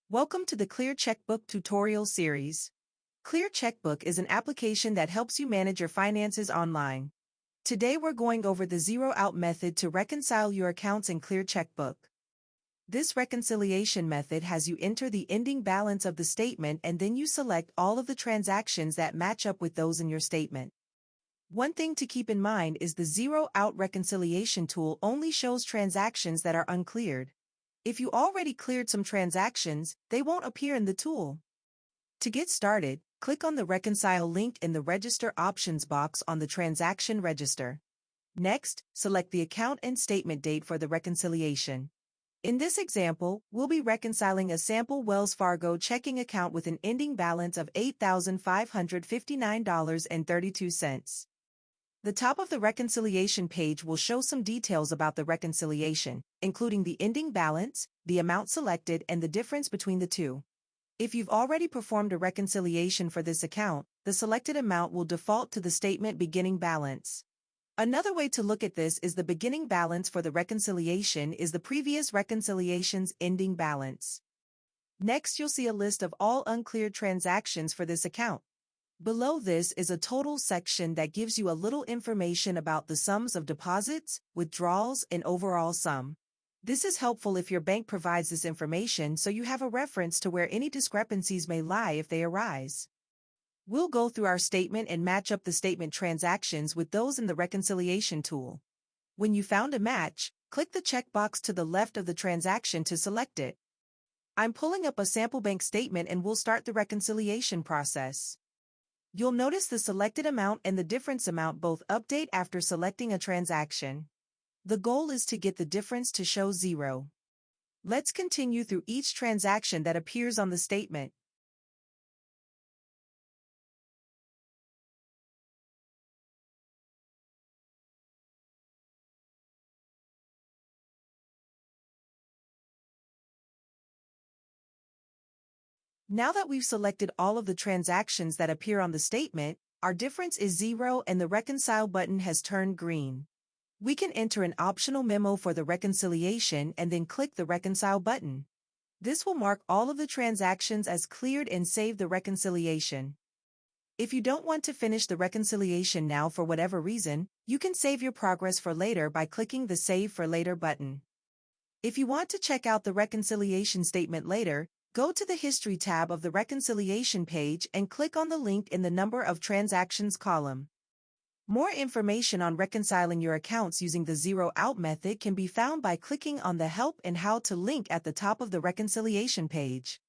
Welcome to the ClearCheckbook tutorial series. ClearCheckbook is an application that helps you manage your finances online. Today we're going over the zero-out method to reconcile your accounts in ClearCheckbook. This reconciliation method has you enter the ending balance of the statement and then you select all of the transactions that match up with those in your statement. One thing to keep in mind is the zero-out reconciliation tool only shows transactions that are uncleared. If you already cleared some transactions, they won't appear in the tool. To get started, click on the Reconcile link in the Register options box on the transaction register. Next, select the account and statement date for the reconciliation. In this example, we'll be reconciling a sample Wells Fargo checking account with an ending balance of $8,559.32. The top of the reconciliation page will show some details about the reconciliation, including the ending balance, the amount selected, and the difference between the two. If you've already performed a reconciliation for this account, the selected amount will default to the statement beginning balance. Another way to look at this is the beginning balance for the reconciliation is the previous reconciliation's ending balance. Next, you'll see a list of all uncleared transactions for this account. Below this is a total section that gives you a little information about the sums of deposits, withdrawals, and overall sum. This is helpful if your bank provides this information so you have a reference to where any discrepancies may lie if they arise. We'll go through our statement and match up the statement transactions with those in the reconciliation tool. When you found a match, click the checkbox to the left of the transaction to select it. I'm pulling up a sample bank statement and we'll start the reconciliation process. You'll notice the selected amount and the difference amount both update after selecting a transaction. The goal is to get the difference to show zero. Let's continue through each transaction that appears on the statement. Now that we've selected all of the transactions that appear on the statement, our difference is zero and the Reconcile button has turned green. We can enter an optional memo for the reconciliation and then click the Reconcile button. This will mark all of the transactions as cleared and save the reconciliation. If you don't want to finish the reconciliation now for whatever reason, you can save your progress for later by clicking the Save for Later button. If you want to check out the reconciliation statement later, go to the History tab of the reconciliation page and click on the link in the Number of Transactions column. More information on reconciling your accounts using the zero-out method can be found by clicking on the Help and How to link at the top of the reconciliation page.